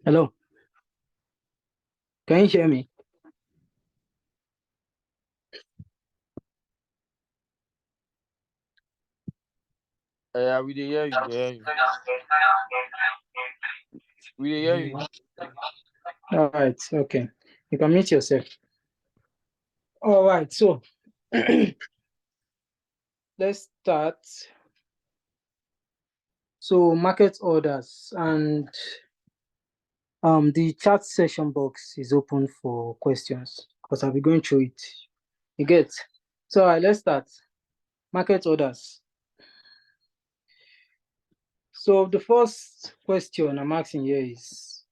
Hello, can you hear me? Yeah, we dey hear you. We dey hear you. All right, okay. You can mute yourself. All right, so let's start. So market orders, and the chat session box is open for questions because I'll be going through it. You get? So all right, let's start. Market orders. So the first question I'm asking here is,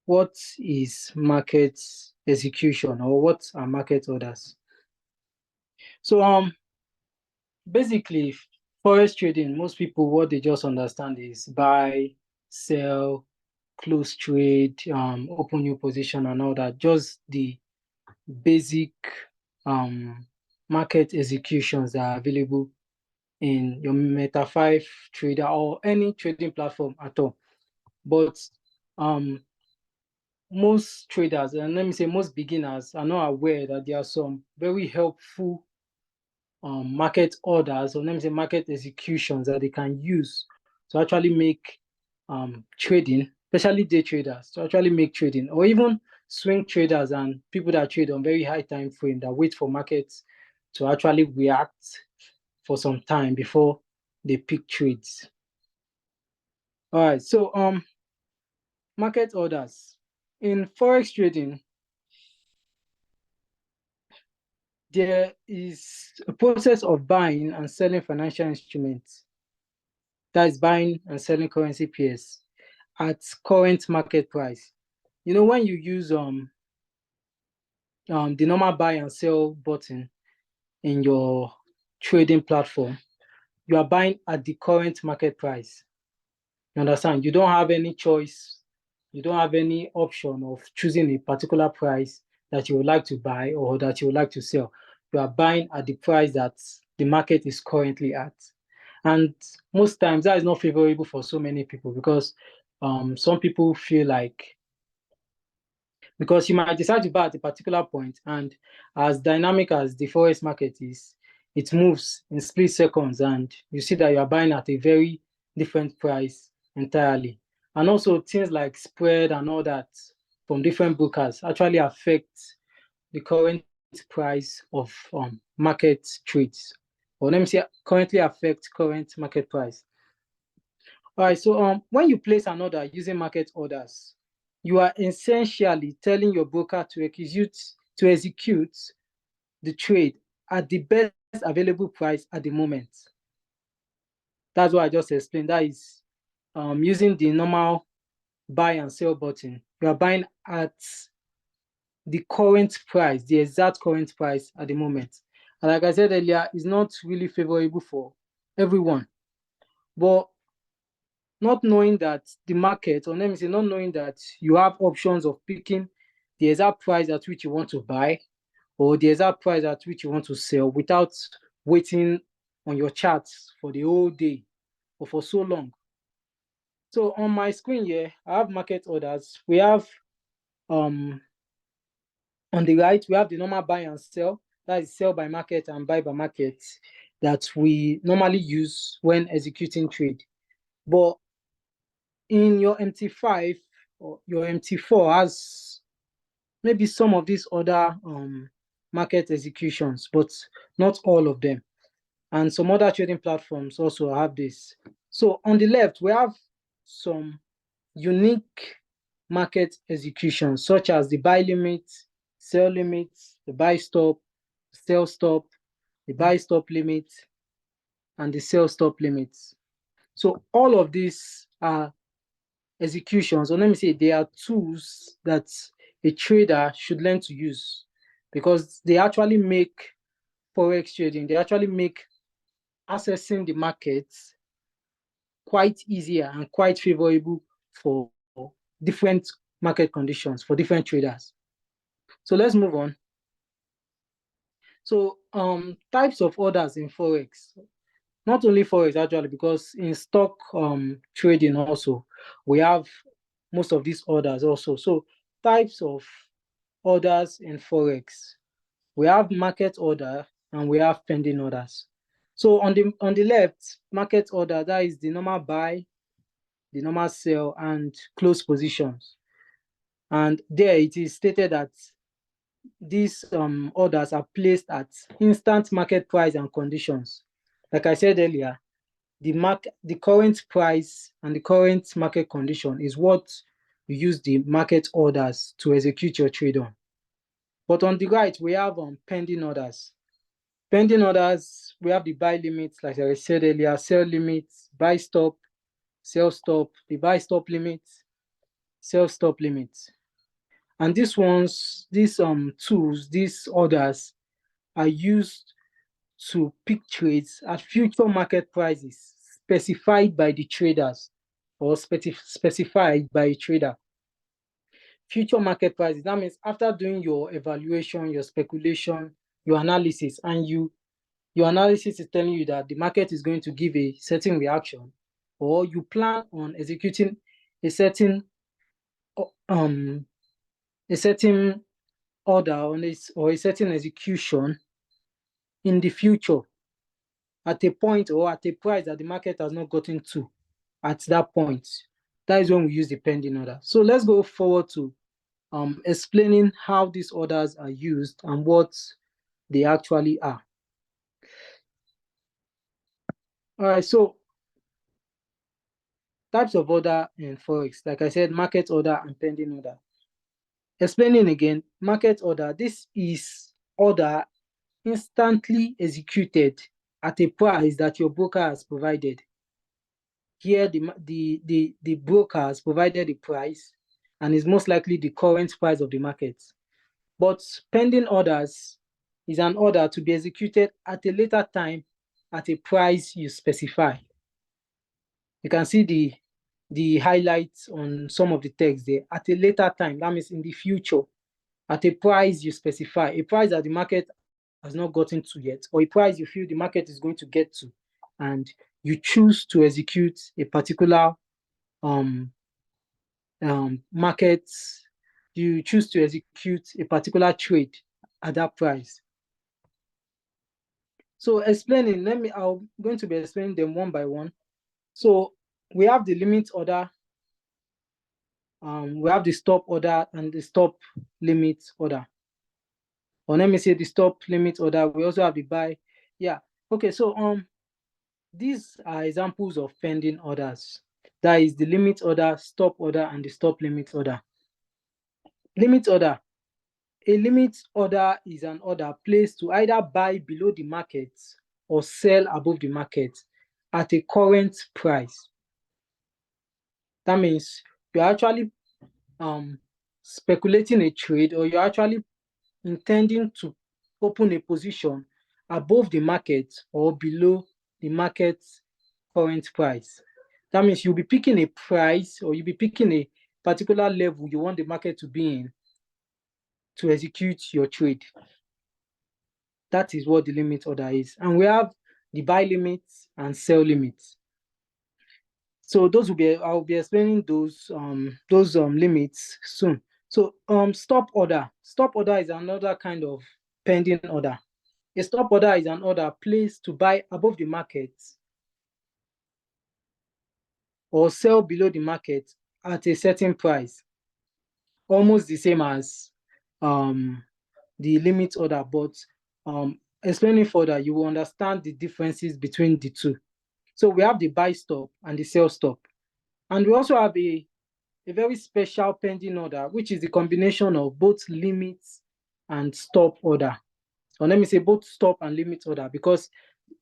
what is market execution, or what are market orders? So basically, forex trading, most people, what they just understand is buy, sell, close trade, open new position and all that. Just the basic market executions that are available in your Meta5 trader or any trading platform at all. But most traders, and let me say most beginners, are not aware that there are some very helpful market orders, or let me say market executions, that they can use to actually make trading, especially day traders, to actually make trading, or even swing traders and people that trade on very high time frame, that wait for markets to actually react for some time before they pick trades. All right, so market orders in forex trading, there is a process of buying and selling financial instruments, that is buying and selling currency pairs at current market price. You know, when you use the normal buy and sell button in your trading platform, you are buying at the current market price. You understand? You don't have any choice. You don't have any option of choosing a particular price that you would like to buy or that you would like to sell. You are buying at the price that the market is currently at. And most times that is not favorable for so many people, because some people feel like, because you might decide to buy at a particular point, and as dynamic as the forex market is, it moves in split seconds, and you see that you are buying at a very different price entirely. And also things like spread and all that from different brokers actually affect the current price of market trades, or let me say currently affect current market price. All right, so when you place an order using market orders, you are essentially telling your broker to execute the trade at the best available price at the moment. That's what I just explained. That is using the normal buy and sell button. You are buying at the current price, the exact current price at the moment. And like I said earlier, it's not really favorable for everyone. But not knowing that the market, or let me say, not knowing that you have options of picking the exact price at which you want to buy, or the exact price at which you want to sell, without waiting on your charts for the whole day or for so long. So on my screen here, I have market orders. We have on the right, we have the normal buy and sell, that is sell by market and buy by market, that we normally use when executing trade. But in your MT5 or your MT4 has maybe some of these other market executions, but not all of them. And some other trading platforms also have this. So on the left, we have some unique market executions, such as the buy limit, sell limit, the buy stop, sell stop, the buy stop limit, and the sell stop limits. So all of these are executions, or let me say, they are tools that a trader should learn to use, because they actually make forex trading, they actually make accessing the markets quite easier and quite favorable for different market conditions for different traders. So let's move on. So types of orders in forex. not only forex actually, because in stock trading also we have most of these orders also. So types of orders in forex, we have market order and we have pending orders. So on the left, market order, that is the normal buy, the normal sell, and close positions. And there it is stated that these orders are placed at instant market price and conditions. Like I said earlier, the current price and the current market condition is what you use the market orders to execute your trade on. But on the right, we have pending orders. Pending orders, we have the buy limits, like I said earlier, sell limits, buy stop, sell stop, the buy stop limit, sell stop limit. And these tools, these orders are used to pick trades at future market prices specified by the traders or specified by a trader. Future market prices, that means after doing your evaluation, your speculation, your analysis, and your analysis is telling you that the market is going to give a certain reaction, or you plan on executing a certain um a certain order on this or a certain execution in the future at a point or at a price that the market has not gotten to at that point. That is when we use the pending order. So let's go forward to explaining how these orders are used and what they actually are. All right, so types of order in forex, like I said, market order and pending order. Explaining again, market order, this is order instantly executed at a price that your broker has provided. Here, the broker has provided the price and is most likely the current price of the market. But pending orders is an order to be executed at a later time at a price you specify. You can see the highlights on some of the text there. At a later time, that means in the future, at a price you specify, a price that the market has not gotten to yet, or a price you feel the market is going to get to, and you choose to execute a particular market, you choose to execute a particular trade at that price. So explaining, I'm going to be explaining them one by one. So we have the limit order, we have the stop order and the stop limit order. Or let me say the stop limit order. We also have the buy. Yeah. Okay. So these are examples of pending orders. That is the limit order, stop order, and the stop limit order. Limit order. A limit order is an order placed to either buy below the market or sell above the market at a current price. That means you're actually speculating a trade, or you're actually intending to open a position above the market or below the market's current price. That means you'll be picking a price, or you'll be picking a particular level you want the market to be in to execute your trade. That is what the limit order is. And we have the buy limits and sell limits. So I'll be explaining those limits soon. So stop order. Stop order is another kind of pending order. A stop order is an order placed to buy above the market or sell below the market at a certain price. Almost the same as the limit order, but explaining further, you will understand the differences between the two. So we have the buy stop and the sell stop. And we also have a very special pending order, which is the combination of both limits and stop order. Or let me say both stop and limit order, because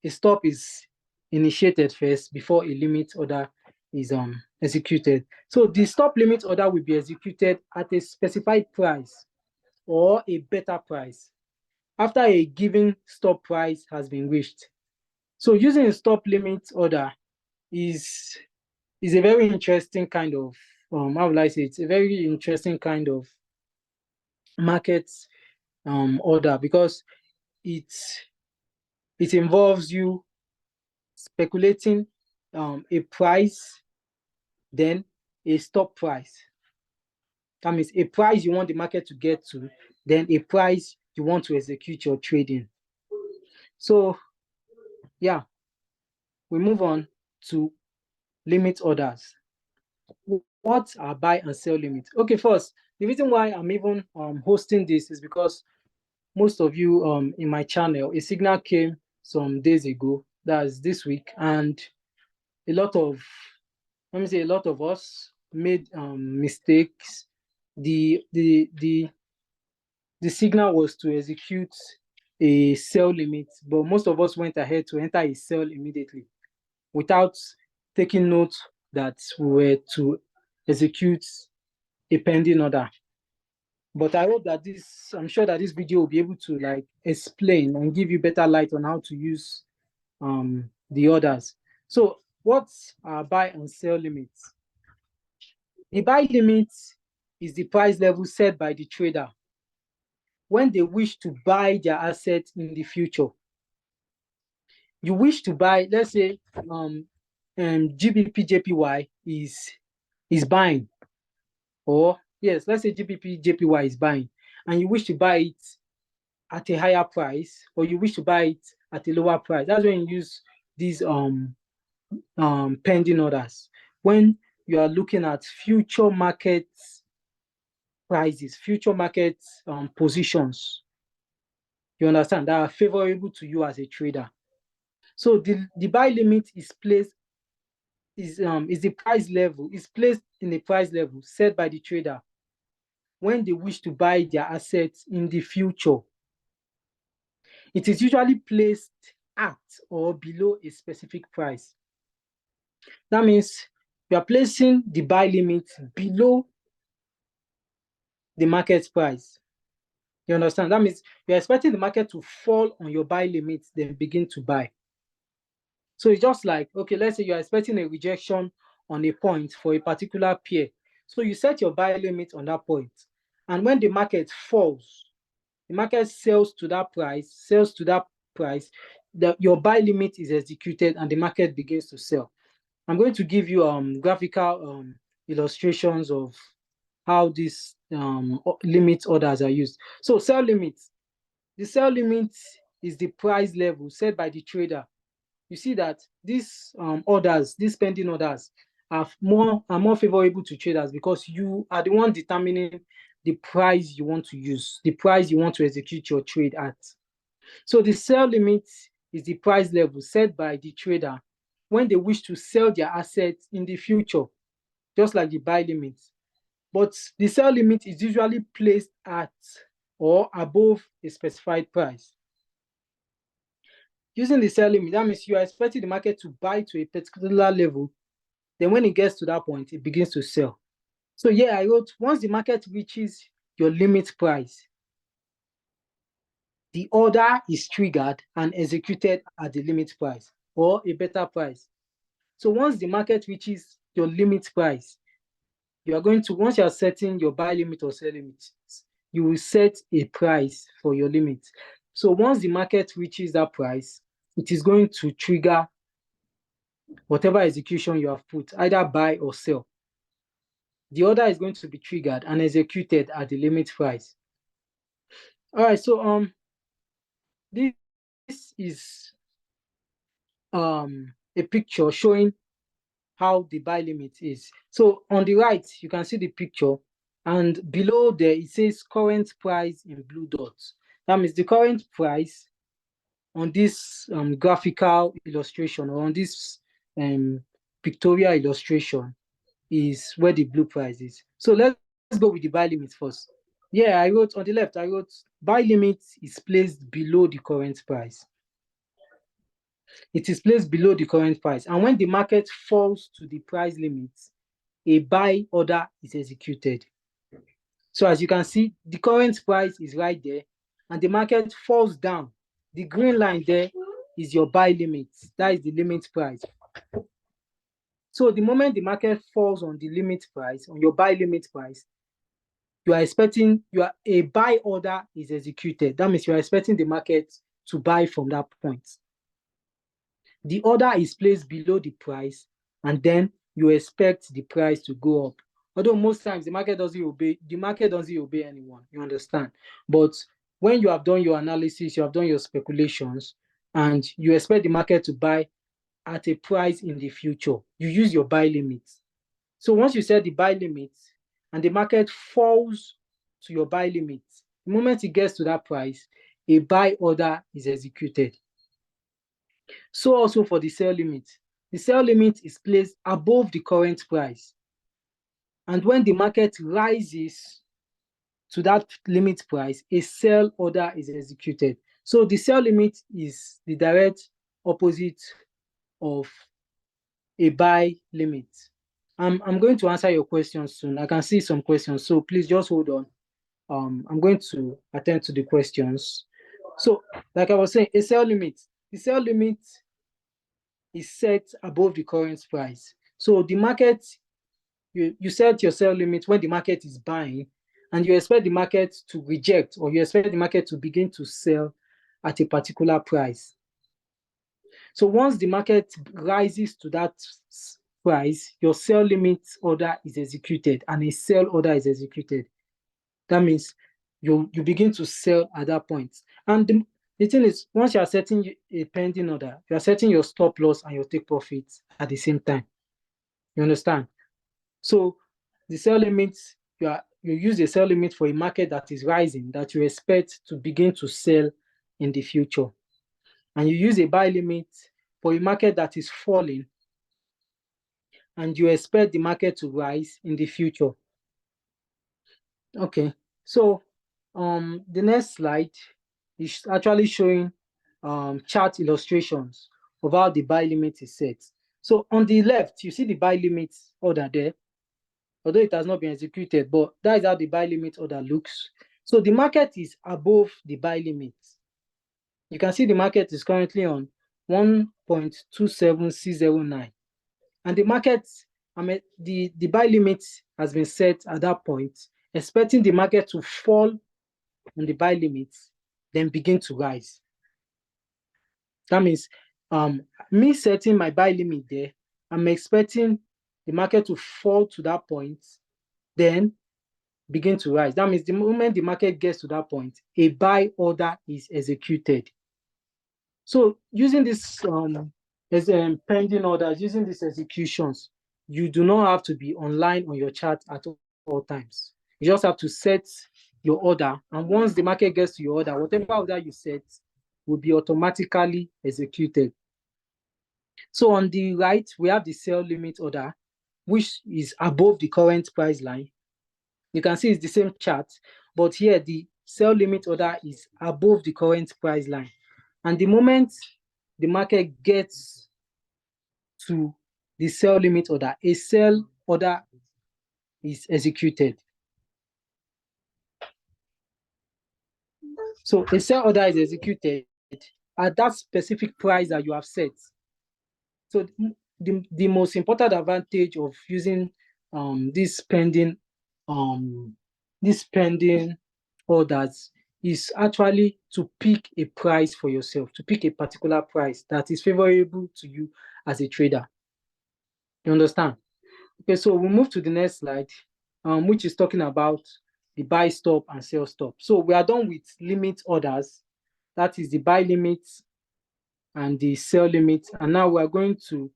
a stop is initiated first before a limit order is executed. So the stop limit order will be executed at a specified price or a better price after a given stop price has been reached. So using a stop limit order is a very interesting kind of how will I say, it's a very interesting kind of market order, because it involves you speculating a price, then a stop price. That means a price you want the market to get to, then a price you want to execute your trading. So yeah, we move on to limit orders. What are buy and sell limits? Okay, first, the reason why I'm even hosting this is because most of you in my channel, a signal came some days ago, that's this week, and a lot of us made mistakes. The signal was to execute a sell limit, but most of us went ahead to enter a sell immediately without taking note that we were to execute a pending order. But I hope that I'm sure that this video will be able to like explain and give you better light on how to use the orders. So what are buy and sell limits? The buy limit is the price level set by the trader when they wish to buy their asset in the future. You wish to buy, let's say GBP JPY is buying, or yes, let's say GBP JPY is buying, and you wish to buy it at a higher price, or you wish to buy it at a lower price. That's when you use these pending orders. When you are looking at future market prices, future market positions, you understand, that are favorable to you as a trader. So the buy limit is placed is the price level, is placed in a price level set by the trader when they wish to buy their assets in the future. It is usually placed at or below a specific price. That means you are placing the buy limit below the market price. You understand? That means you're expecting the market to fall on your buy limit, then begin to buy. So it's just like, okay, let's say you're expecting a rejection on a point for a particular pair. So you set your buy limit on that point. And when the market falls, the market sells to that price, your buy limit is executed and the market begins to sell. I'm going to give you graphical illustrations of how these limit orders are used. So sell limit. The sell limit is the price level set by the trader. You see that these orders, these pending orders, are more favorable to traders because you are the one determining the price you want to use, the price you want to execute your trade at. So the sell limit is the price level set by the trader when they wish to sell their assets in the future, just like the buy limit. But the sell limit is usually placed at or above a specified price. Using the sell limit, that means you are expecting the market to buy to a particular level. Then when it gets to that point, it begins to sell. So yeah, I wrote, once the market reaches your limit price, the order is triggered and executed at the limit price or a better price. So once the market reaches your limit price, you are going to, once you are setting your buy limit or sell limit, you will set a price for your limit. So once the market reaches that price, it is going to trigger whatever execution you have put, either buy or sell. The order is going to be triggered and executed at the limit price. All right, so this is a picture showing how the buy limit is. So on the right, you can see the picture, and below there it says current price in blue dots. That means the current price on this graphical illustration, or on this pictorial illustration, is where the blue price is. So let's go with the buy limit first. Yeah, I wrote on the left, I wrote buy limit is placed below the current price. It is placed below the current price. And when the market falls to the price limit, a buy order is executed. So as you can see, the current price is right there and the market falls down. The green line there is your buy limit. That is the limit price. So the moment the market falls on the limit price, on your buy limit price, a buy order is executed. That means you are expecting the market to buy from that point. The order is placed below the price, and then you expect the price to go up. Although most times the market doesn't obey anyone, you understand? But when you have done your analysis, you have done your speculations, and you expect the market to buy at a price in the future, you use your buy limit. So once you set the buy limit and the market falls to your buy limit, the moment it gets to that price, a buy order is executed. So also for the sell limit. The sell limit is placed above the current price. And when the market rises to that limit price, a sell order is executed. So the sell limit is the direct opposite of a buy limit. I'm going to answer your questions soon. I can see some questions, so please just hold on. I'm going to attend to the questions. So, like I was saying, a sell limit. The sell limit is set above the current price. So the market, you set your sell limit when the market is buying, and you expect the market to reject, or you expect the market to begin to sell at a particular price. So once the market rises to that price, your sell limit order is executed and a sell order is executed. That means you begin to sell at that point. And the thing is, once you are setting a pending order, you are setting your stop loss and your take profit at the same time. You understand? So the sell limit, you use a sell limit for a market that is rising, that you expect to begin to sell in the future. And you use a buy limit for a market that is falling, and you expect the market to rise in the future. Okay, so the next slide is actually showing chart illustrations of how the buy limit is set. So on the left, you see the buy limit order there, although it has not been executed, but that is how the buy limit order looks. So the market is above the buy limit. You can see the market is currently on 1.27609, and the market, the buy limit has been set at that point, expecting the market to fall on the buy limit, then begin to rise. That means me setting my buy limit there, I'm expecting the market to fall to that point, then begin to rise. That means the moment the market gets to that point, a buy order is executed. So using this as pending orders, using these executions, you do not have to be online on your chart at all times. You just have to set your order, and once the market gets to your order, whatever order you set will be automatically executed. So on the right, we have the sell limit order, which is above the current price line. You can see it's the same chart, but here the sell limit order is above the current price line. And the moment the market gets to the sell limit order, a sell order is executed. So a sell order is executed at that specific price that you have set. So the most important advantage of using this pending orders is actually to pick a price for yourself, to pick a particular price that is favorable to you as a trader. You understand? Okay, so we'll move to the next slide, which is talking about the buy stop and sell stop. So we are done with limit orders, that is the buy limit and the sell limit, and now we are going to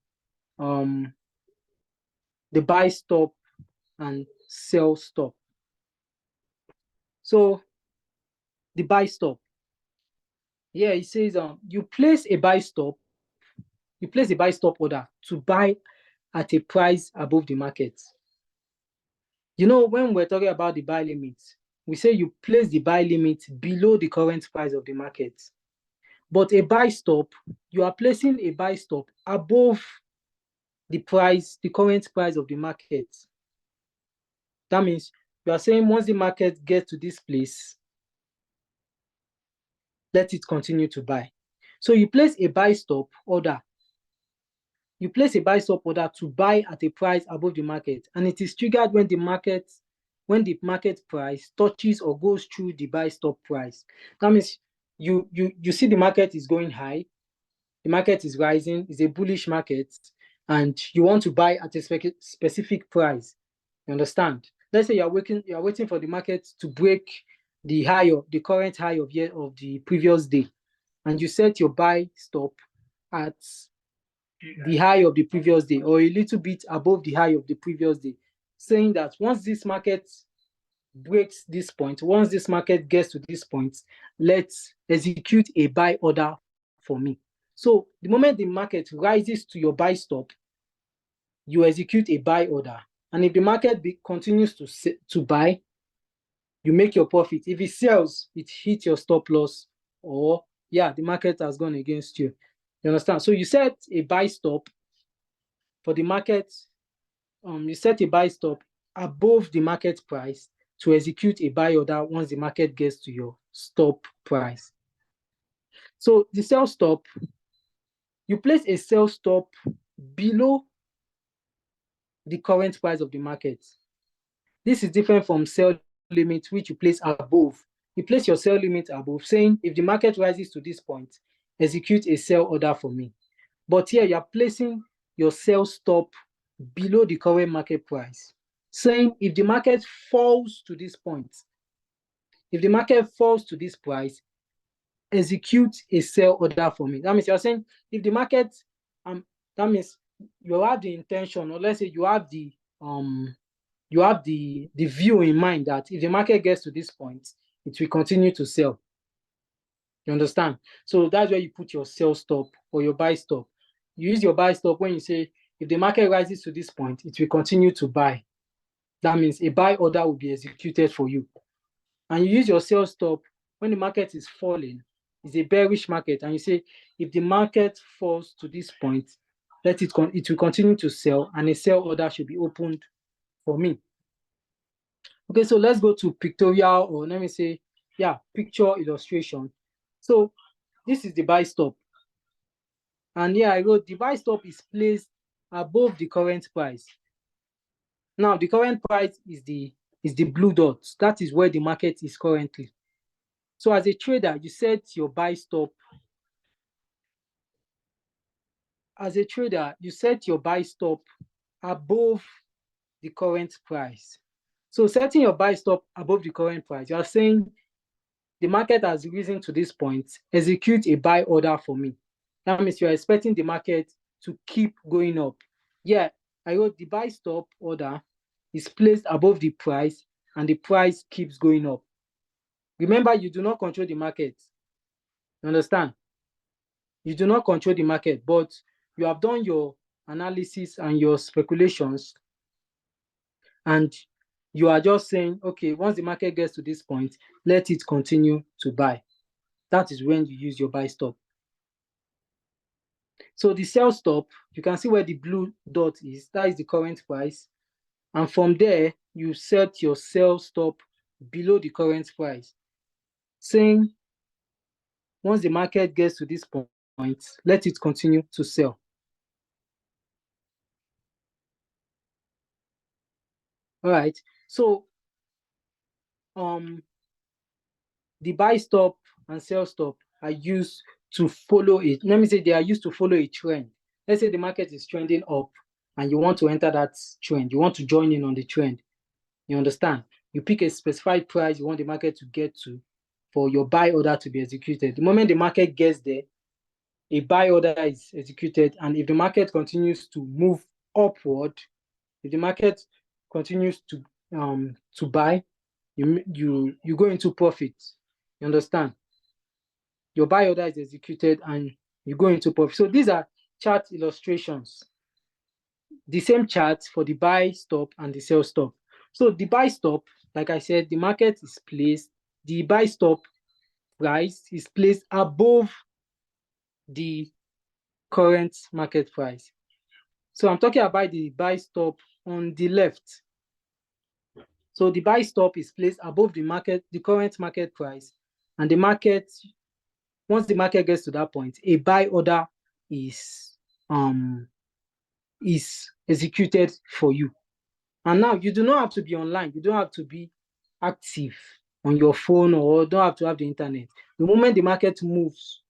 the buy stop and sell stop. So the buy stop, yeah, it says you place a buy stop order to buy at a price above the market. You know, when we're talking about the buy limit, we say you place the buy limit below the current price of the market. But a buy stop, you are placing a buy stop above the current price of the market. That means you are saying once the market gets to this place, let it continue to buy. So you place a buy stop order. You place a buy stop order to buy at a price above the market, and it is triggered when the market price touches or goes through the buy stop price. That means you see the market is going high, the market is rising, it's a bullish market, and you want to buy at a specific price. You understand? Let's say you're waiting for the market to break the current high of the previous day, and you set your buy stop at the high of the previous day or a little bit above the high of the previous day, saying that once this market breaks this point, once this market gets to this point, let's execute a buy order for me. So the moment the market rises to your buy stop, you execute a buy order. And if the market continues to buy, you make your profit. If it sells, it hits your stop loss, or the market has gone against you. You understand? So you set a buy stop for the market. You set a buy stop above the market price to execute a buy order once the market gets to your stop price. So the sell stop, you place a sell stop below the current price of the market. This is different from sell limit, which you place above. You place your sell limit above, saying if the market rises to this point, execute a sell order for me. But here you are placing your sell stop below the current market price, saying if the market falls to this point, if the market falls to this price, execute a sell order for me. That means you're saying if the market, that means you have the intention, or let's say you have the view in mind that if the market gets to this point, it will continue to sell. You understand? So that's where you put your sell stop or your buy stop. You use your buy stop when you say if the market rises to this point, it will continue to buy. That means a buy order will be executed for you. And you use your sell stop when the market is falling, it's a bearish market, and you say if the market falls to this point, it will continue to sell, and a sell order should be opened for me. Okay, so let's go to pictorial, or let me say, picture illustration. So this is the buy stop. And here I wrote the buy stop is placed above the current price. Now the current price is the blue dot. That is where the market is currently. So as a trader, you set your buy stop. As a trader, you set your buy stop above the current price. So setting your buy stop above the current price, you are saying the market has risen to this point, execute a buy order for me. That means you are expecting the market to keep going up. Yeah, I wrote the buy stop order is placed above the price, and the price keeps going up. Remember, you do not control the market. You understand? You do not control the market, but you have done your analysis and your speculations, and you are just saying, okay, once the market gets to this point, let it continue to buy. That is when you use your buy stop. So the sell stop, you can see where the blue dot is. That is the current price. And from there, you set your sell stop below the current price, saying once the market gets to this point, let it continue to sell. All right. So the buy stop and sell stop are used to follow it. Let me say they are used to follow a trend. Let's say the market is trending up and you want to enter that trend. You want to join in on the trend. You understand? You pick a specified price you want the market to get to for your buy order to be executed. The moment the market gets there, a buy order is executed. And if the market continues to move upward, if the market continues to buy, you go into profit. You understand? Your buy order is executed and you go into profit. So these are chart illustrations. The same chart for the buy stop and the sell stop. So the buy stop, like I said, the market is placed, the buy stop price is placed above the current market price. So I'm talking about the buy stop on the left. So the buy stop is placed above the current market price, and the market, once the market gets to that point, a buy order is executed for you. And now you do not have to be online. You don't have to be active on your phone, or don't have to have the internet. The moment the market moves,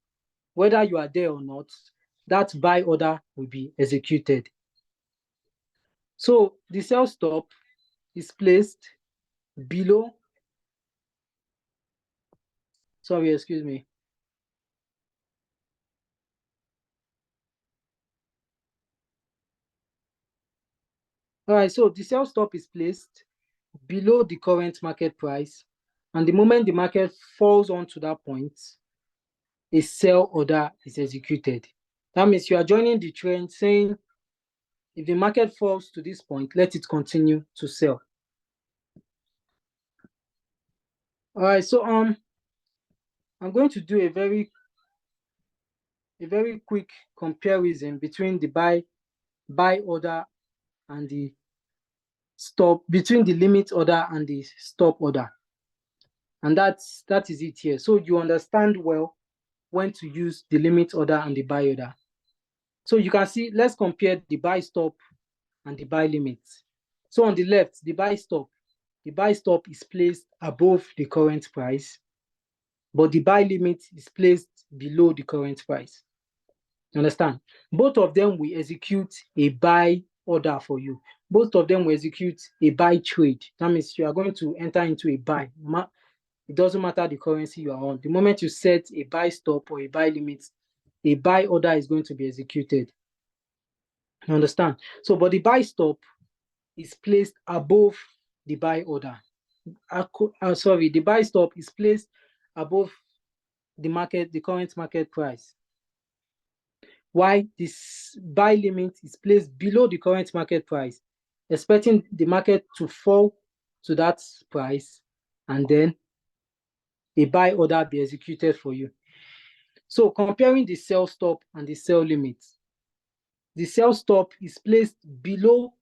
whether you are there or not, that buy order will be executed. So the sell stop is placed below, sorry, excuse me. All right, so the sell stop is placed below the current market price, and the moment the market falls onto that point, a sell order is executed. That means you are joining the trend saying, if the market falls to this point, let it continue to sell. All right, so I'm going to do a very quick comparison between the buy order and the stop, between the limit order and the stop order. And that is it here. So you understand well when to use the limit order and the buy order. So you can see, let's compare the buy stop and the buy limit. So on the left, the buy stop is placed above the current price, but the buy limit is placed below the current price. You understand? Both of them will execute a buy order for you. Both of them will execute a buy trade. That means you are going to enter into a buy. It doesn't matter the currency you are on. The moment you set a buy stop or a buy limit, a buy order is going to be executed. You understand? So, but the buy stop is placed above the buy order. Sorry, the buy stop is placed above the current market price. Why this buy limit is placed below the current market price, expecting the market to fall to that price, and then a buy order be executed for you. So comparing the sell stop and the sell limit, the sell stop is placed below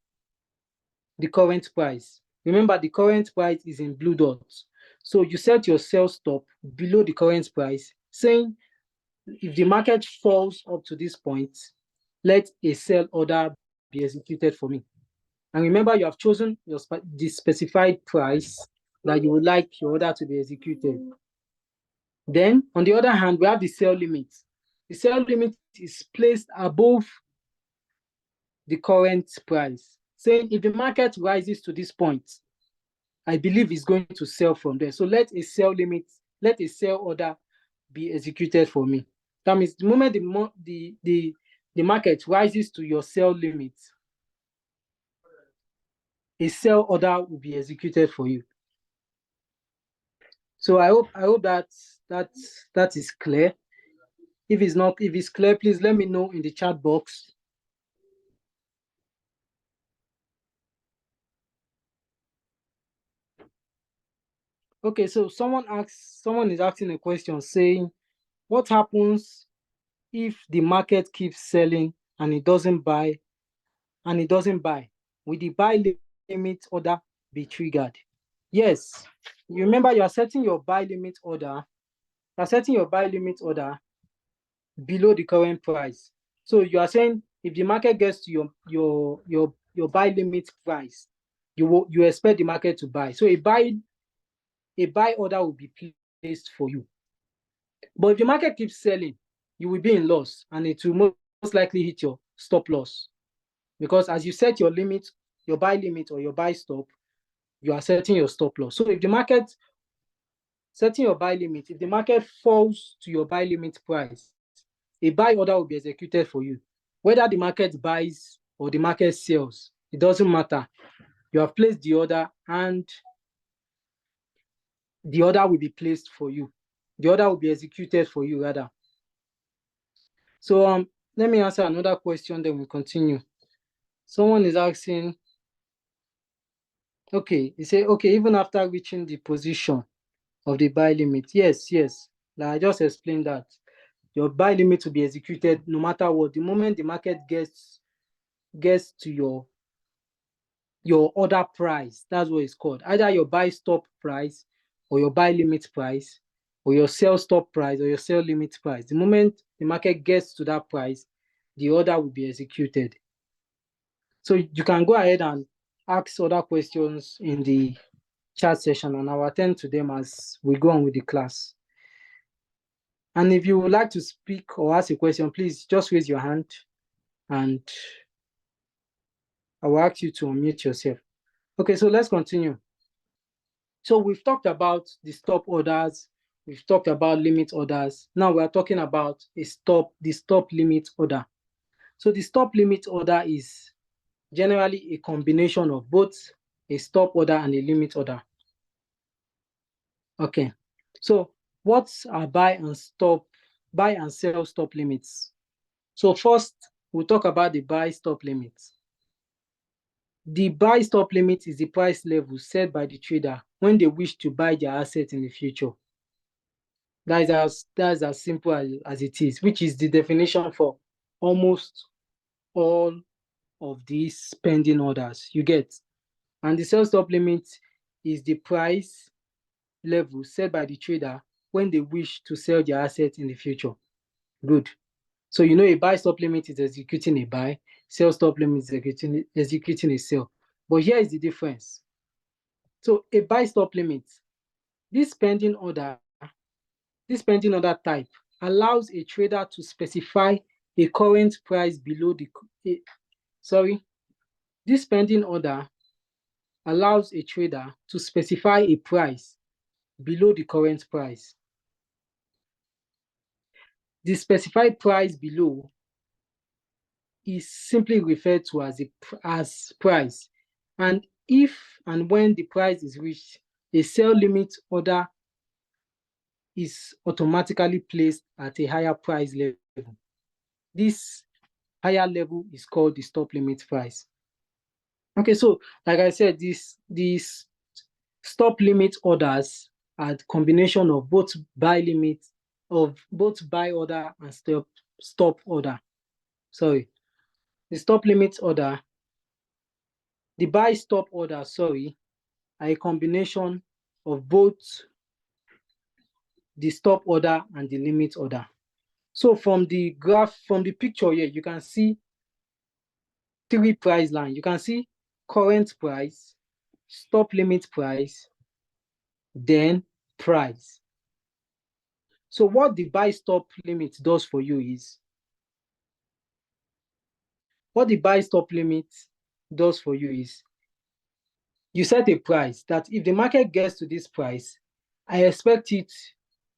the current price. Remember, the current price is in blue dots. So you set your sell stop below the current price, saying if the market falls up to this point, let a sell order be executed for me. And remember, you have chosen the specified price that you would like your order to be executed. Then, on the other hand, we have the sell limit. The sell limit is placed above the current price, saying if the market rises to this point, I believe it's going to sell from there. So let a sell order be executed for me. That means the moment the market rises to your sell limit, a sell order will be executed for you. So I hope that is clear. If it's clear, please let me know in the chat box. Okay, so someone is asking a question saying, what happens if the market keeps selling and it doesn't buy? Will the buy limit order be triggered? Yes. You remember, you are setting your buy limit order. You are setting your buy limit order below the current price. So you are saying if the market gets to your buy limit price, you expect the market to buy. So a buy order will be placed for you. But if the market keeps selling, you will be in loss, and it will most likely hit your stop loss. Because as you set your limit, your buy limit or your buy stop, you are setting your stop loss. So if the market, setting your buy limit, if the market falls to your buy limit price, a buy order will be executed for you. Whether the market buys or the market sells, it doesn't matter. You have placed the order, and the order will be placed for you. The order will be executed for you, rather. So let me answer another question, then we'll continue. Someone is asking, okay, he said, okay, even after reaching the position of the buy limit, yes, like I just explained that your buy limit will be executed no matter what. The moment the market gets to your order price, that's what it's called. Either your buy stop price or your buy limit price or your sell stop price or your sell limit price. The moment the market gets to that price, the order will be executed. So you can go ahead and ask other questions in the chat session, and I'll attend to them as we go on with the class. And if you would like to speak or ask a question, please just raise your hand and I will ask you to unmute yourself. Okay, so let's continue. So we've talked about the stop orders, we've talked about limit orders. Now we are talking about the stop limit order. So the stop limit order is generally a combination of both a stop order and a limit order. Okay, so what are buy and sell stop limits? So first, we'll talk about the buy stop limit. The buy stop limit is the price level set by the trader when they wish to buy their asset in the future. That's as simple as it is, which is the definition for almost all of these pending orders you get. And the sell stop limit is the price level set by the trader when they wish to sell their asset in the future. Good. So you know a buy stop limit is executing a buy, sell stop limit is executing a sell. But here is the difference. So a buy stop limit, this pending order type allows a trader to specify a current price below this pending order allows a trader to specify a price below the current price. The specified price below is simply referred to as price. And if and when the price is reached, a sell limit order is automatically placed at a higher price level. This higher level is called the stop limit price. Okay, so like I said, these stop limit orders are a combination of both buy order and stop order. Sorry, the stop limit order, the buy stop order, are a combination of both the stop order and the limit order. So from the picture here, you can see 3 price lines. You can see current price, stop limit price, then price. So what the buy stop limit does for you is, you set a price that if the market gets to this price, I expect it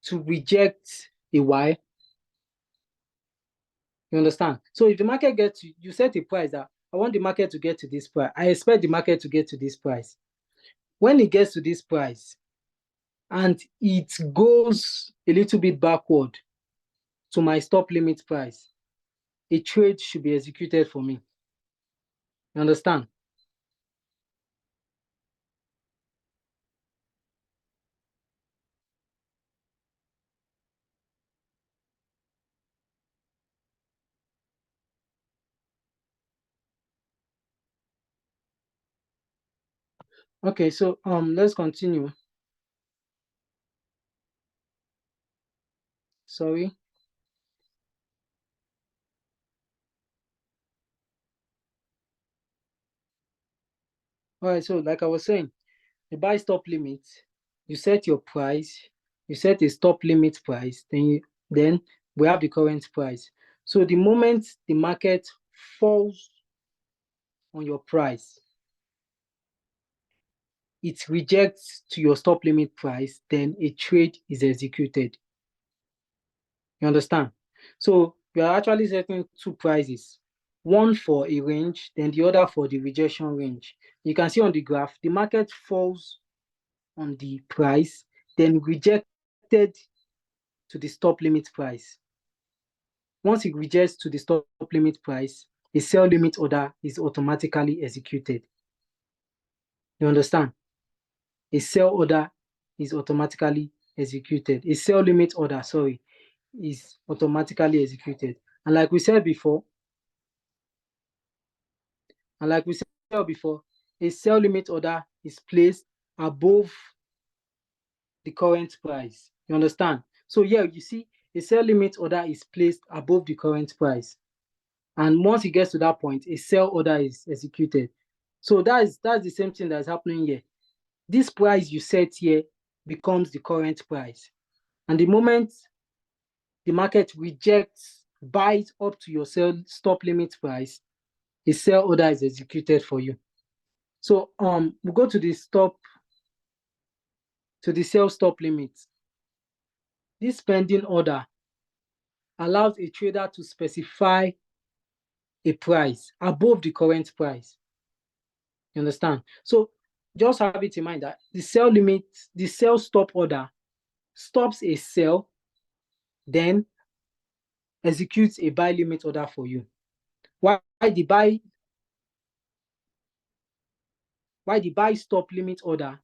to reject a Y. You understand? So if the market gets to, you set a price that I want the market to get to this price. I expect the market to get to this price. When it gets to this price and it goes a little bit backward to my stop limit price, a trade should be executed for me. You understand? Okay, so let's continue. Sorry. All right, so like I was saying, the buy stop limit, you set your price, you set a stop limit price, then we have the current price. So the moment the market falls on your price, it rejects to your stop limit price, then a trade is executed. You understand? So we are actually setting 2 prices, one for a range, then the other for the rejection range. You can see on the graph, the market falls on the price, then rejected to the stop limit price. Once it rejects to the stop limit price, a sell limit order is automatically executed. You understand? A sell order is automatically executed. A sell limit order, is automatically executed. And like we said before, a sell limit order is placed above the current price. You understand? So here you see a sell limit order is placed above the current price. And once it gets to that point, a sell order is executed. So that's the same thing that's happening here. This price you set here becomes the current price. And the moment the market rejects, buys up to your sell stop limit price, a sell order is executed for you. So we go to the sell stop limit. This pending order allows a trader to specify a price above the current price. You understand? So just have it in mind that the sell stop order stops a sell, then executes a buy limit order for you. Why the buy stop limit order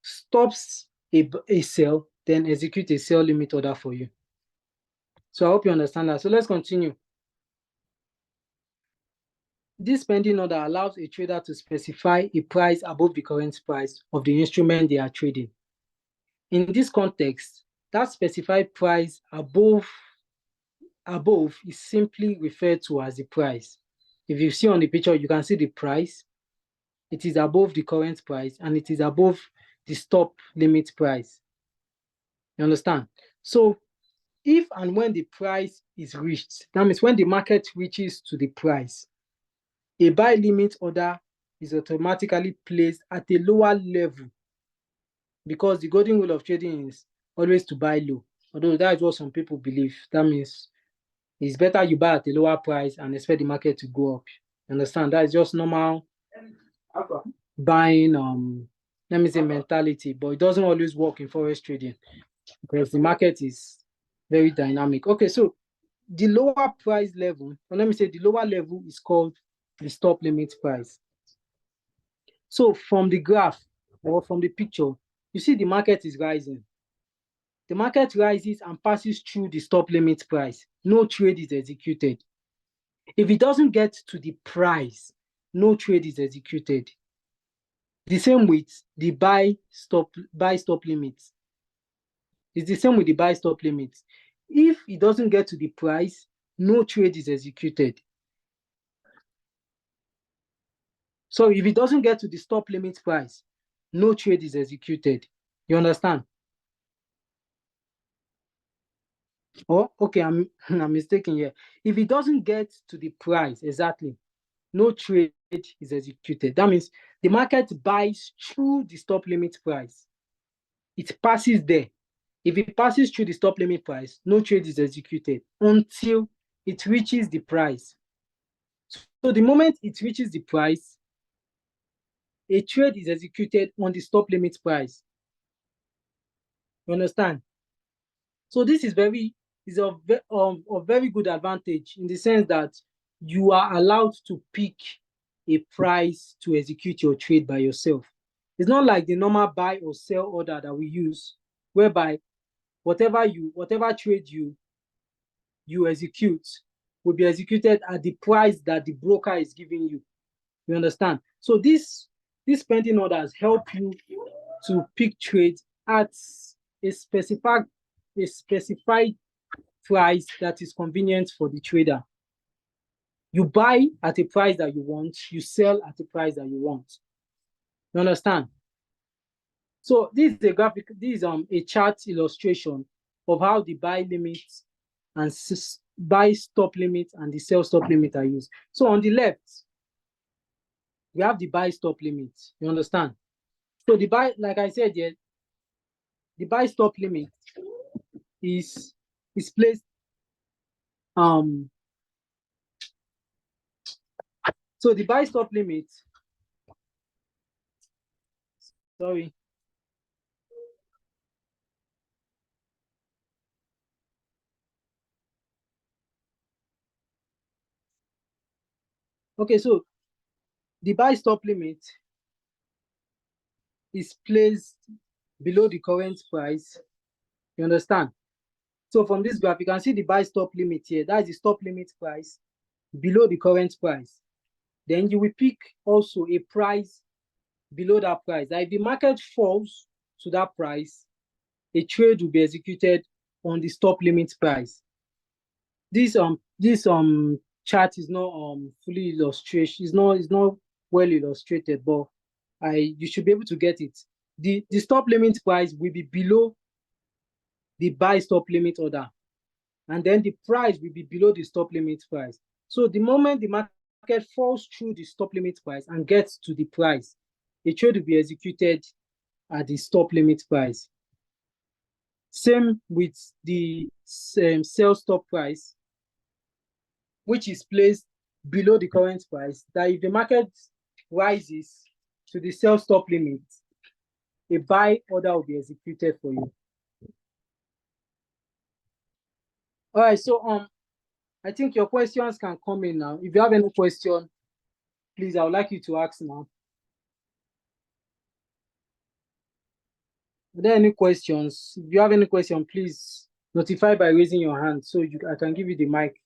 stops a sell, then execute a sell limit order for you. So I hope you understand that. So let's continue. This pending order allows a trader to specify a price above the current price of the instrument they are trading. In this context, that specified price above is simply referred to as the price. If you see on the picture, you can see the price. It is above the current price and it is above the stop limit price. You understand? So if and when the price is reached, that means when the market reaches to the price, a buy limit order is automatically placed at a lower level, because the golden rule of trading is always to buy low. Although that is what some people believe. That means it's better you buy at a lower price and expect the market to go up. You understand? That is just normal buying let me say mentality, but it doesn't always work in forex trading because the market is very dynamic. Okay, so the lower price level, or let me say the lower level, is called the stop limit price. So from the graph or from the picture, you see the market is rising. The market rises and passes through the stop limit price. No trade is executed. If it doesn't get to the price, no trade is executed. The same with the buy stop limits. It's the same with the buy stop limits. If it doesn't get to the price, no trade is executed. So if it doesn't get to the stop limit price, no trade is executed. You understand? Oh, okay, I'm mistaken here. If it doesn't get to the price exactly, no trade is executed. That means the market buys through the stop limit price. It passes there. If it passes through the stop limit price, no trade is executed until it reaches the price. So the moment it reaches the price, a trade is executed on the stop limit price. You understand? So this is a very good advantage in the sense that you are allowed to pick a price to execute your trade by yourself. It's not like the normal buy or sell order that we use, whereby whatever trade you execute will be executed at the price that the broker is giving you. You understand? So these pending orders help you to pick trades at a specified price that is convenient for the trader. You buy at a price that you want, you sell at a price that you want. You understand? So this is a graphic, this is a chart illustration of how the buy limit and buy stop limit and the sell stop limit are used. So on the left, we have the buy stop limit. You understand? So the buy, like I said, yeah, the buy stop limit is placed so the buy stop limit, sorry. Okay, so the buy stop limit is placed below the current price. You understand? So from this graph, you can see the buy stop limit here. That is the stop limit price below the current price. Then you will pick also a price below that price. That if the market falls to that price, a trade will be executed on the stop limit price. This chart is not fully illustrated. It's not well illustrated, but you should be able to get it. The stop limit price will be below the buy stop limit order, and then the price will be below the stop limit price. So the moment the market falls through the stop limit price and gets to the price, a trade will be executed at the stop limit price. Same with the sell stop price, which is placed below the current price, that if the market rises to the sell stop limit, a buy order will be executed for you. All right, so I think your questions can come in now. If you have any question, please, I would like you to ask now. Are there any questions? If you have any question, please notify by raising your hand so I can give you the mic.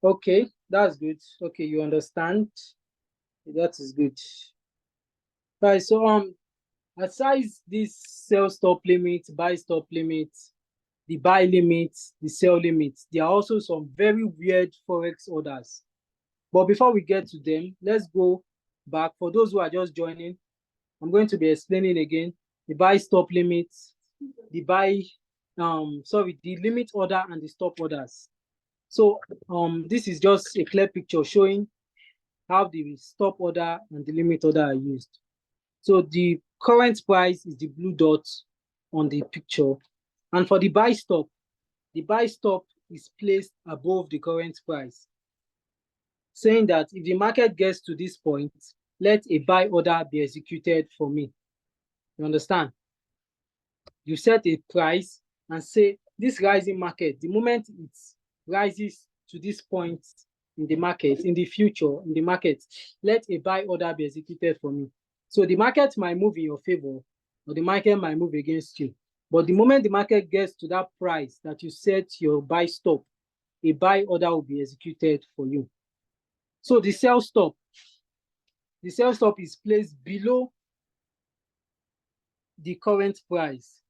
Okay, that's good. Okay, you understand. That is good. All right, so aside this sell stop limit, buy stop limit, the buy limit, the sell limit, there are also some very weird forex orders. But before we get to them, let's go back. For those who are just joining, I'm going to be explaining again the buy stop limit, the limit order and the stop orders. So this is just a clear picture showing how the stop order and the limit order are used. So the current price is the blue dot on the picture. And for the buy stop is placed above the current price, saying that if the market gets to this point, let a buy order be executed for me. You understand? You set a price and say, this rising market, the moment it rises to this point in the market, in the future, in the market, let a buy order be executed for me. So the market might move in your favor, or the market might move against you. But the moment the market gets to that price that you set your buy stop, a buy order will be executed for you. So the sell stop is placed below the current price.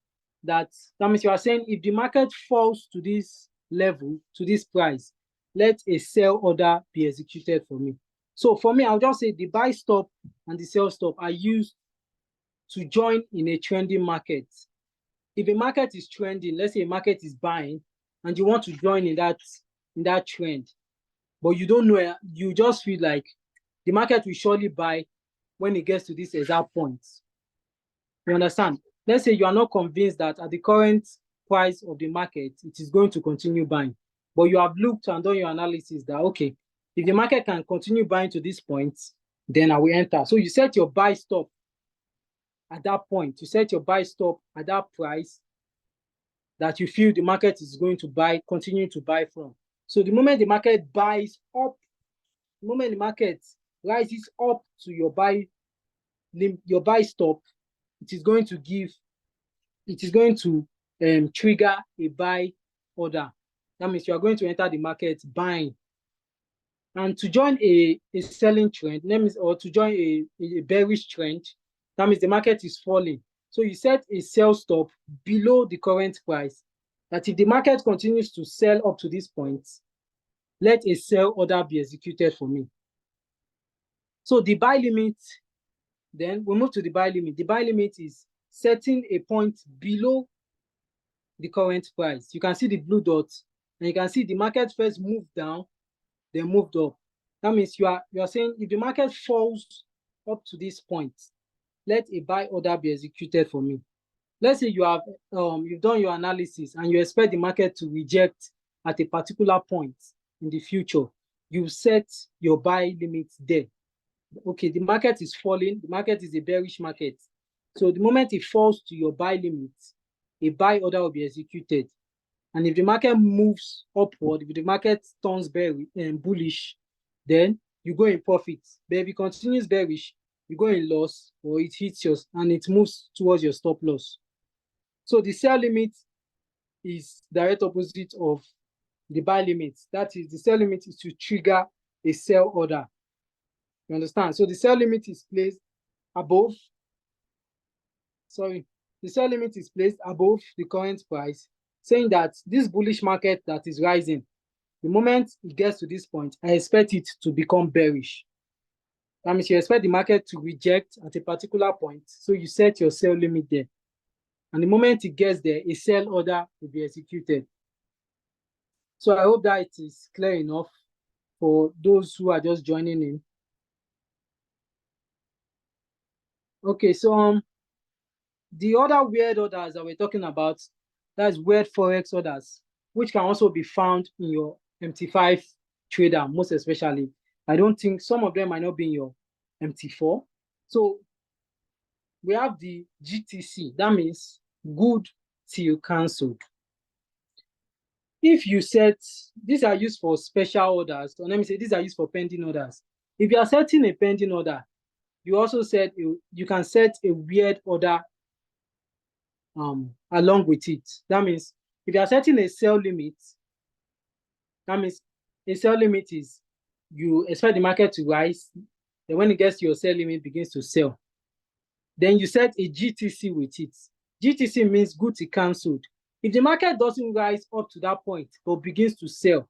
That means you are saying if the market falls to this level, to this price, let a sell order be executed for me. So for me, I'll just say the buy stop and the sell stop are used to join in a trending market. If a market is trending, let's say a market is buying, and you want to join in that trend, but you don't know, you just feel like the market will surely buy when it gets to this exact point. You understand? Let's say you are not convinced that at the current price of the market, it is going to continue buying, but you have looked and done your analysis that, okay, if the market can continue buying to this point, then I will enter. So you set your buy stop at that point. You set your buy stop at that price that you feel the market is going to buy, continue to buy from. So the moment the market buys up, the moment the market rises up to your buy stop, it is going to trigger a buy order. That means you are going to enter the market buying. And to join a selling trend, that means, or to join a bearish trend, that means the market is falling. So you set a sell stop below the current price, that if the market continues to sell up to this point, let a sell order be executed for me. So the buy limit, then we move to the buy limit. The buy limit is setting a point below the current price. You can see the blue dot, and you can see the market first moved down, then moved up. That means you are saying if the market falls up to this point, let a buy order be executed for me. Let's say you have you've done your analysis and you expect the market to reject at a particular point in the future. You set your buy limit there. Okay, the market is falling, the market is a bearish market. So the moment it falls to your buy limit, a buy order will be executed. And if the market moves upward, if the market turns bullish, then you go in profit. But if it continues bearish, you go in loss, or it hits yours and it moves towards your stop loss. So the sell limit is direct opposite of the buy limit. That is, the sell limit is to trigger a sell order. You understand? So the sell limit is placed above, the sell limit is placed above the current price, saying that this bullish market that is rising, The moment it gets to this point, I expect it to become bearish. That means you expect the market to reject at a particular point. So you set your sell limit there. And the moment it gets there, a sell order will be executed. So I hope that it is clear enough for those who are just joining in. Okay, so the other weird orders that we're talking about, that's weird forex orders, which can also be found in your MT5 trader, most especially. I don't think some of them might not be in your MT4. So we have the GTC, that means good till cancelled. If you set, these are used for special orders, or let me say these are used for pending orders. If you are setting a pending order, you also set you can set a weird order along with it. That means if you are setting a sell limit, that means a sell limit is you expect the market to rise, then when it gets to your sell limit, begins to sell. Then you set a GTC with it. GTC means good till cancelled. If the market doesn't rise up to that point but begins to sell,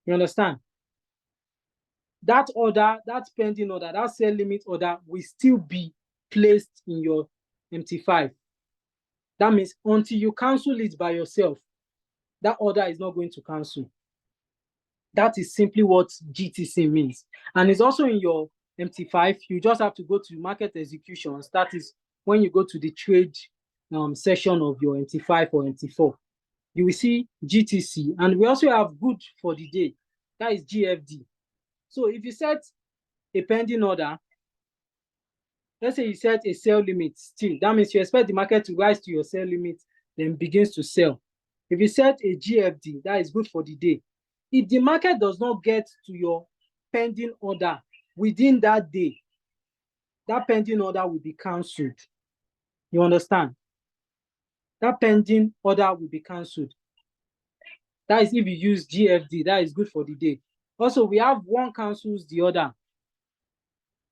you understand? That order, that pending order, that sell limit order will still be placed in your MT5. That means until you cancel it by yourself, that order is not going to cancel. That is simply what GTC means. And it's also in your MT5. You just have to go to market executions. That is when you go to the trade section of your MT5 or MT4. You will see GTC. And we also have good for the day. That is GFD. So if you set a pending order, let's say you set a sell limit still, that means you expect the market to rise to your sell limit, then begins to sell. If you set a GFD, that is good for the day. If the market does not get to your pending order within that day, that pending order will be cancelled. You understand? That pending order will be cancelled. That is if you use GFD, that is good for the day. Also, we have one cancels the other.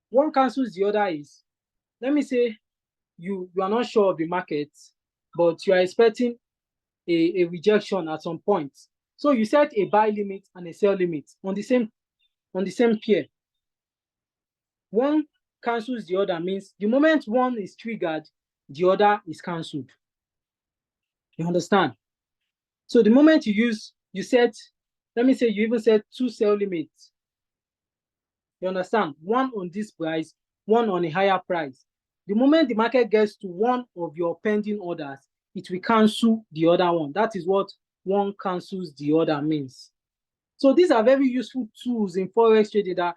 One cancels the other is, let me say you are not sure of the market, but you are expecting a rejection at some point. So you set a buy limit and a sell limit on the same pair. One cancels the other means the moment one is triggered, the other is cancelled. You understand? So the moment you set, let me say you even set two sell limits. You understand? One on this price, one on a higher price. The moment the market gets to one of your pending orders, it will cancel the other one. That is what one cancels the other means. So these are very useful tools in forex trading that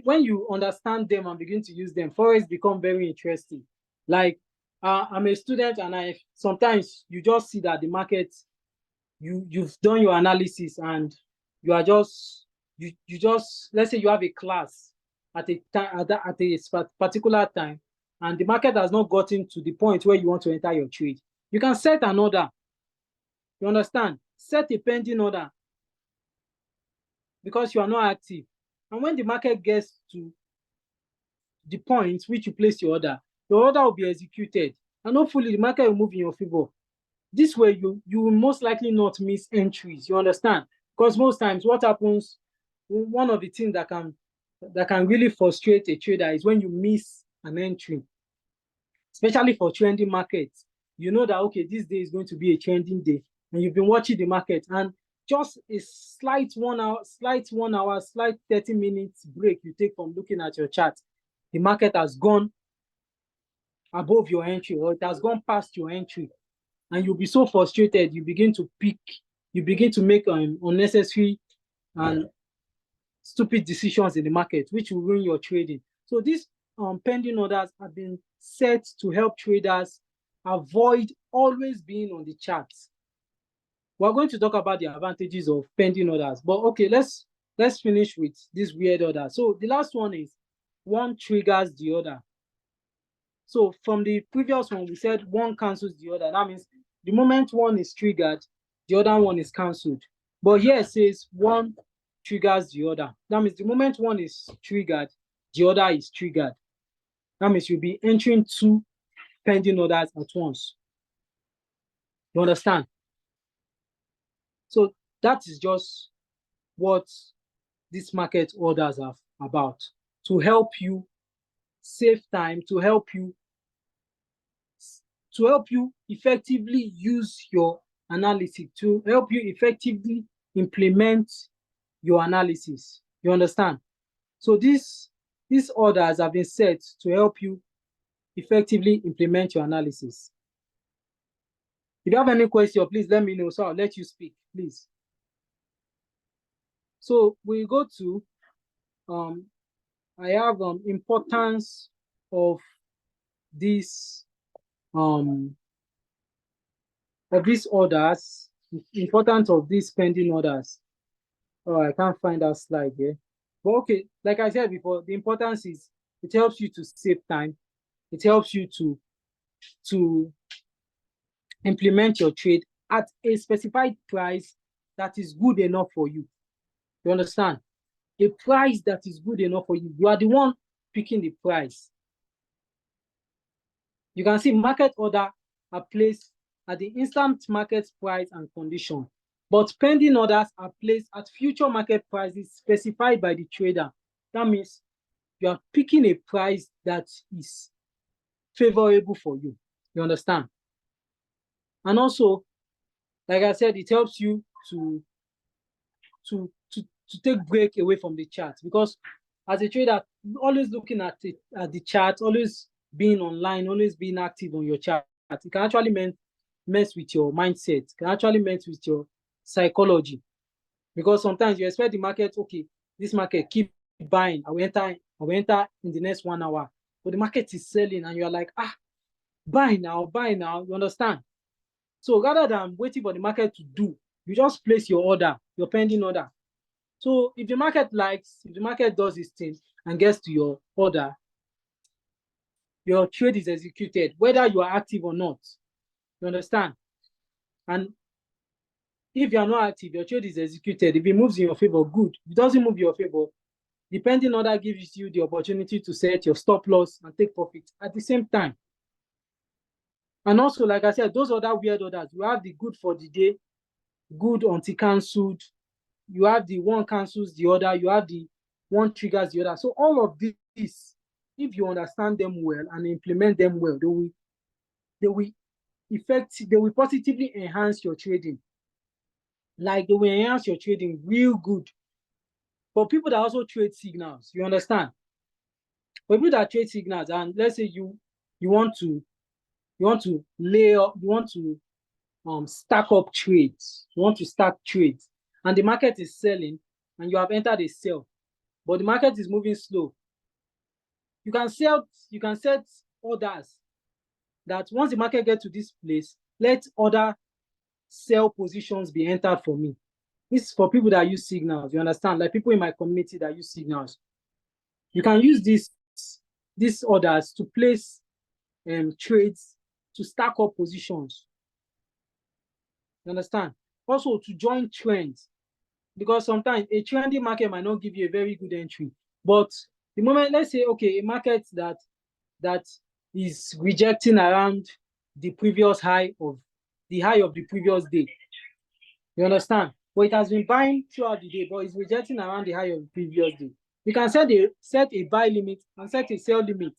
when you understand them and begin to use them, forex become very interesting. Like I'm a student, and sometimes you just see that the market, you've done your analysis, and you are just you just, let's say you have a class at a time at a particular time, and the market has not gotten to the point where you want to enter your trade. You can set an order. You understand? Set a pending order because you are not active. And when the market gets to the point which you place your order will be executed. And hopefully the market will move in your favor. This way, you will most likely not miss entries. You understand? Because most times what happens, one of the things that can really frustrate a trader is when you miss an entry, especially for trending markets. You know that, okay, this day is going to be a trending day, and you've been watching the market, and just a slight 1 hour, slight 30 minutes break you take from looking at your chart, the market has gone above your entry, or it has gone past your entry, and you'll be so frustrated. You begin to make unnecessary and stupid decisions in the market, which will ruin your trading. So these pending orders have been set to help traders avoid always being on the charts. We're going to talk about the advantages of pending orders, but okay, let's finish with this weird order. So the last one is one triggers the other. So from the previous one, we said one cancels the other. That means the moment one is triggered, the other one is cancelled. But here it says one triggers the other. That means the moment one is triggered, the other is triggered. That means you'll be entering two pending orders at once. You understand? So That is just what these market orders are about, to help you save time, to help you effectively use your analysis, to help you effectively implement your analysis. You understand? So these orders have been set to help you effectively implement your analysis. If you have any question, please let me know, so I'll let you speak, please. So we go to I have importance of these orders, importance of these pending orders. Oh, I can't find that slide here. But okay, like I said before, the importance is it helps you to save time. It helps you to implement your trade at a specified price that is good enough for you. You understand? A price that is good enough for you. You are the one picking the price. You can see market order are placed at the instant market price and condition, but pending orders are placed at future market prices specified by the trader. That means you are picking a price that is favorable for you. You understand? And also, like I said, it helps you to take break away from the chart, because as a trader, always looking at the chart, always being online, always being active on your chart, it can actually mess with your mindset, it can actually mess with your psychology, because sometimes you expect the market, okay, this market keep buying, I will enter in the next 1 hour, but the market is selling and you're like, buy now, you understand? So rather than waiting for the market to do, you just place your order, your pending order. So if the market does its thing and gets to your order, your trade is executed, whether you are active or not. You understand? And if you are not active, your trade is executed. If it moves in your favor, good. If it doesn't move in your favor, the pending order gives you the opportunity to set your stop loss and take profit at the same time. And also, like I said, those other weird orders, you have the good for the day, good until cancelled, you have the one cancels the other, you have the one triggers the other. So all of this, if you understand them well and implement them well, they will positively enhance your trading. Like they will enhance your trading real good. For people that also trade signals, you understand? For people that trade signals, and let's say you want to lay up, you want to stack up trades, you want to stack trades, and the market is selling and you have entered a sell, but the market is moving slow. You can set orders that once the market gets to this place, let other sell positions be entered for me. This is for people that use signals, you understand? Like people in my community that use signals. You can use these orders to place trades, to stack up positions. You understand? Also to join trends, because sometimes a trendy market might not give you a very good entry, but the moment, let's say, okay, a market that is rejecting around the previous high of the previous day, you understand? But it has been buying throughout the day, but it's rejecting around the high of the previous day. You can set a buy limit and set a sell limit.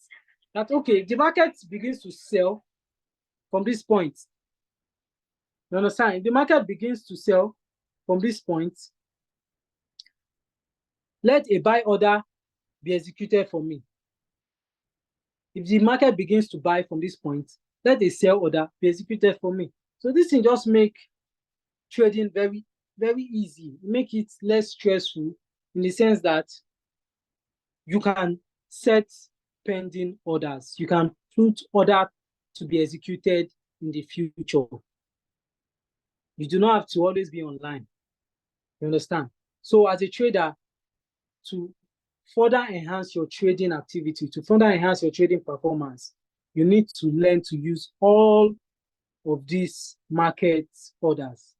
That okay, the market begins to sell from this point. You understand? If the market begins to sell from this point, let a buy order be executed for me. If the market begins to buy from this point, let a sell order be executed for me. So this thing just make trading very, very easy. Make it less stressful in the sense that you can set pending orders. You can put order to be executed in the future. You do not have to always be online. You understand? So as a trader, to further enhance your trading activity, to further enhance your trading performance, you need to learn to use all of these market orders,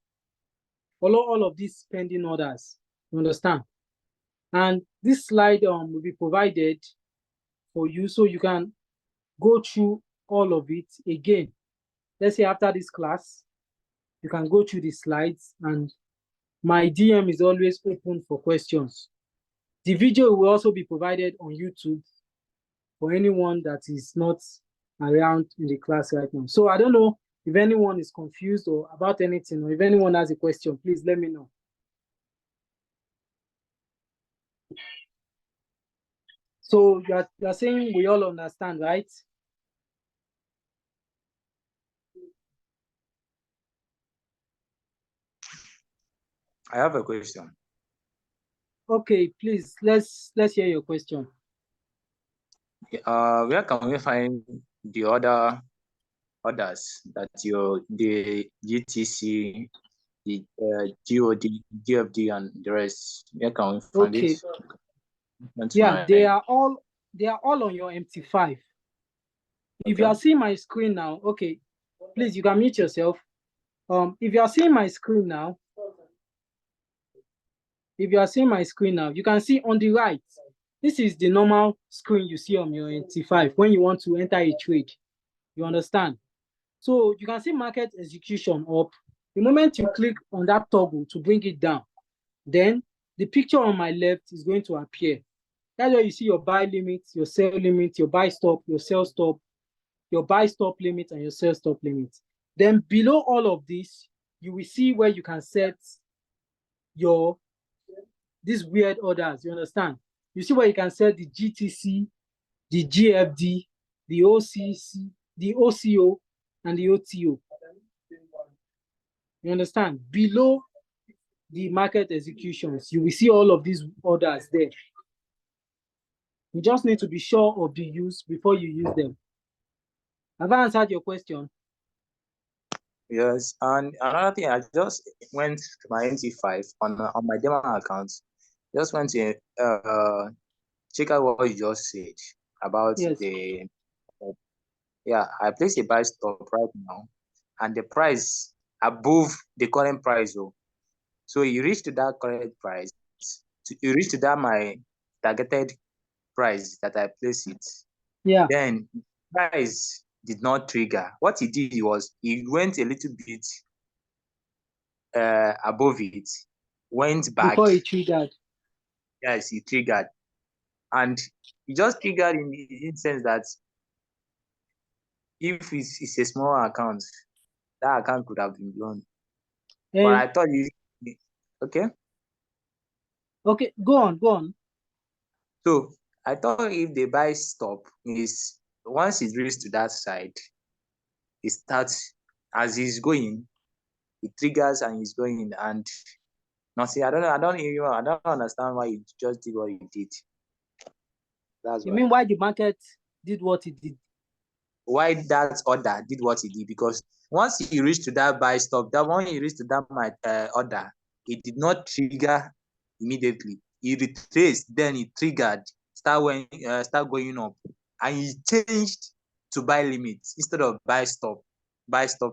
all of these pending orders. You understand? And this slide will be provided for you, so you can go through all of it again. Let's say after this class, you can go through the slides and My DM is always open for questions. The video will also be provided on YouTube for anyone that is not around in the class right now. So I don't know if anyone is confused or about anything, or if anyone has a question, please let me know. So you're saying we all understand, right? I have a question. Okay, please, let's hear your question. Where can we find the other orders that the GTC, the GOD, GFD, and the rest? Where can we find Okay. it? Yeah, they are all on your MT5. If you are seeing my screen now, okay, please, you can mute yourself. If you are seeing my screen now, you can see on the right, this is the normal screen you see on your MT5 when you want to enter a trade. You understand? So you can see market execution up. The moment you click on that toggle to bring it down, then the picture on my left is going to appear. That's where you see your buy limit, your sell limit, your buy stop, your sell stop, your buy stop limit, and your sell stop limit. Then below all of this, you will see where you can set these weird orders. You understand? You see where you can set the GTC, the GFD, the OCC, the OCO, and the OTO. You understand? Below the market executions, you will see all of these orders there. You just need to be sure of the use before you use them. Have I answered your question? Yes, and another thing, I just went to my MT5 on my demo account. Just went to check out what you just said about Yes. I placed a buy stop right now, and the price above the current price. So you reach to that current price, you reach to that my targeted price that I placed it. Yeah. Then price did not trigger. What he did was he went a little bit above it, went back. Before he triggered. Yes, he triggered. And he just triggered in the sense that if it's a small account, that account could have been blown. But I thought okay. Okay, go on. So I thought if the buy stop is once it reaches to that side, it starts as he's going, it triggers and he's going, and nothing. I don't understand why he just did what he did. That's you mean why the market did what it did? Why that order did what it did? Because once he reached to that buy stop, that when he reached to that order, it did not trigger immediately. He retraced, then he triggered, start going up, and he changed to buy limits instead of buy stop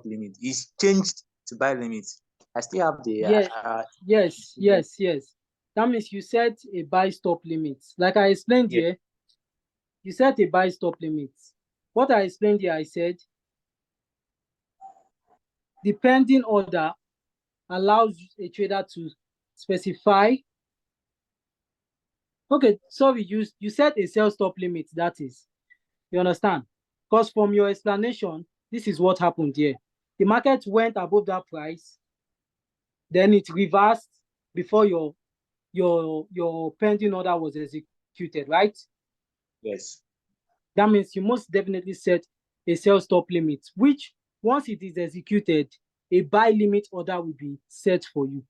limit. He's changed to buy limits. I still have the yes. That means you set a buy stop limit. Like I explained here, you set a buy stop limit. What I explained here, I said the pending order allows a trader to specify. Okay, sorry, you set a sell stop limit, that is. You understand? Because from your explanation, this is what happened here. The market went above that price, then it reversed before your pending order was executed, right? Yes. That means you must definitely set a sell stop limit, which once it is executed, a buy limit order will be set for you.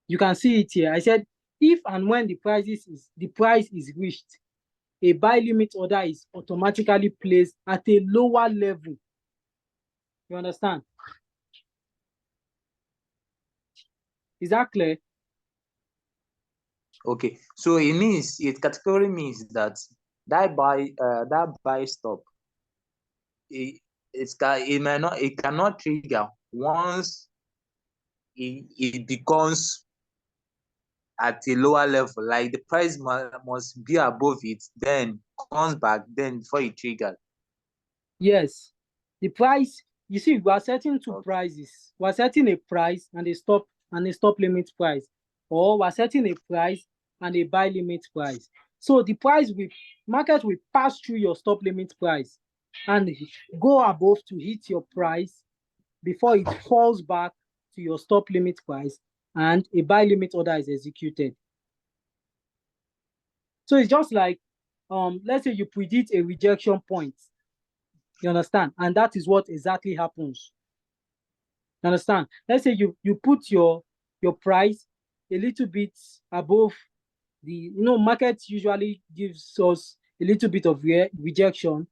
You can see it here. I said, if and when the price is reached, a buy limit order is automatically placed at a lower level. You understand? Is that clear? Okay, so it categorically means that buy stop it cannot trigger once it becomes at a lower level, like the price must be above it, then comes back, then before it triggers. Yes, the price, you see, we are setting two prices. We are setting a price and a stop and a stop limit price, or we're setting a price and a buy limit price. So the market will pass through your stop limit price and go above to hit your price before it falls back to your stop limit price and a buy limit order is executed. So it's just like, let's say you predict a rejection point, you understand? And that is what exactly happens. You understand? Let's say you put your price a little bit above the, market usually gives us a little bit of rejection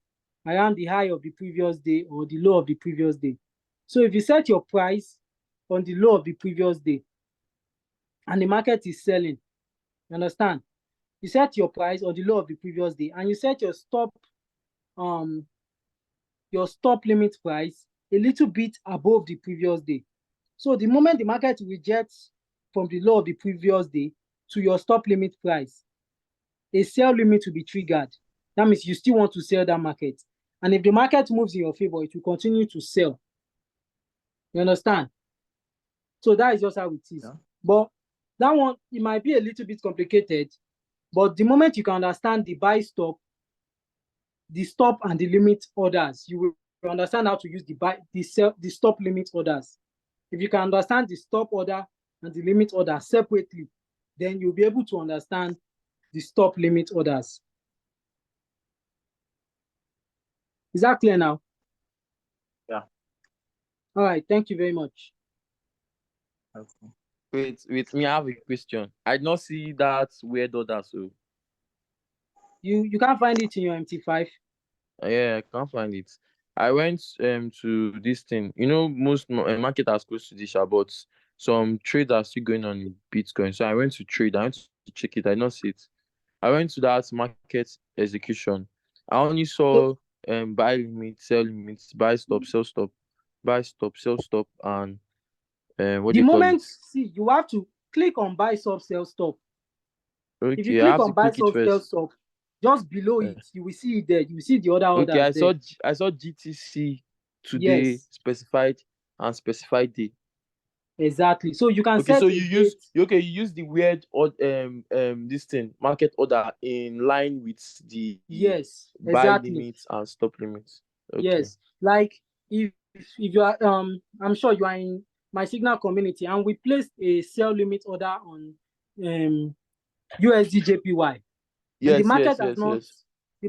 around the high of the previous day or the low of the previous day. So if you set your price on the low of the previous day and the market is selling, you understand? You set your price on the low of the previous day and you set your stop limit price a little bit above the previous day. So the moment the market rejects from the low of the previous day to your stop limit price, a sell limit will be triggered. That means you still want to sell that market. And if the market moves in your favor, it will continue to sell. You understand? So that is just how it is. Yeah. But that one, it might be a little bit complicated, but the moment you can understand the buy stop, the stop and the limit orders, you will understand how to use the stop limit orders. If you can understand the stop order and the limit order separately, then you'll be able to understand the stop limit orders. Is that clear now? Yeah. All right, thank you very much. Okay. Wait, me, I have a question. I did not see that weird order, so. You can't find it in your MT5? Yeah, I can't find it. I went to this thing. Most market are close to this, but some trades are still going on in Bitcoin. So I went to trade. I went to check it. I did not see it. I went to that market execution. I only saw buy limit, sell limit, buy stop, sell stop, buy stop, sell stop, and what do you call it? See, you have to click on buy stop, sell stop. Okay, if you click on buy stop, sell stop, just below it, you will see it there. You will see the other orders. Okay, I saw GTC today, yes, specified and specified day. Exactly. So you can okay, set so you use the weird this thing market order in line with the buy limits and stop limits. Okay. Yes, like if you are I'm sure you are in my Signal community and we placed a sell limit order on USD JPY. Yes, and the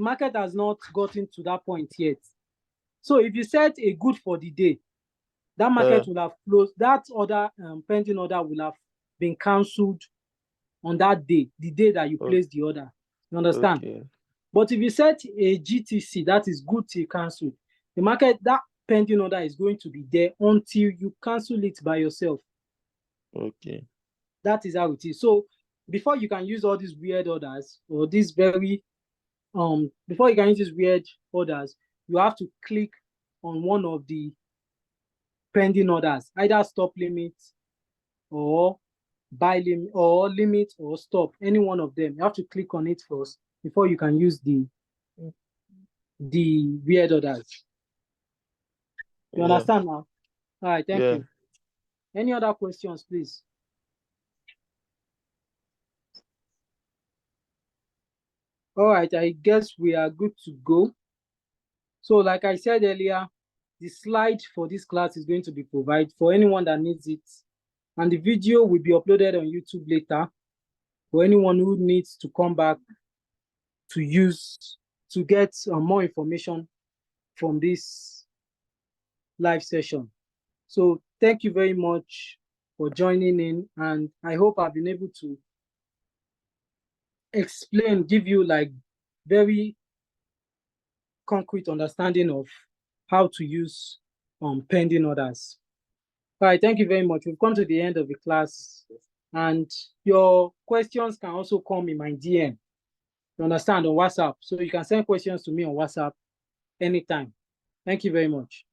market has not gotten to that point yet. So if you set a good for the day, that market will have closed. That order, pending order, will have been cancelled on that day, the day that you placed the order. You understand? Okay. But if you set a GTC, that is good till cancelled, the market, that pending order is going to be there until you cancel it by yourself. Okay. That is how it is. So before you can use all these weird orders or these very before you can use these weird orders, you have to click on one of the pending orders, either stop limit or buy limit or limit or stop, any one of them. You have to click on it first before you can use the weird orders. You understand now? All right, thank you. Any other questions, please? All right, I guess we are good to go. So like I said earlier, the slide for this class is going to be provided for anyone that needs it. And the video will be uploaded on YouTube later for anyone who needs to come back to get more information from this live session. So thank you very much for joining in, and I hope I've been able to explain, give you like very concrete understanding of how to use pending orders. All right, thank you very much. We've come to the end of the class, and your questions can also come in my DM. You understand, on WhatsApp. So you can send questions to me on WhatsApp anytime. Thank you very much.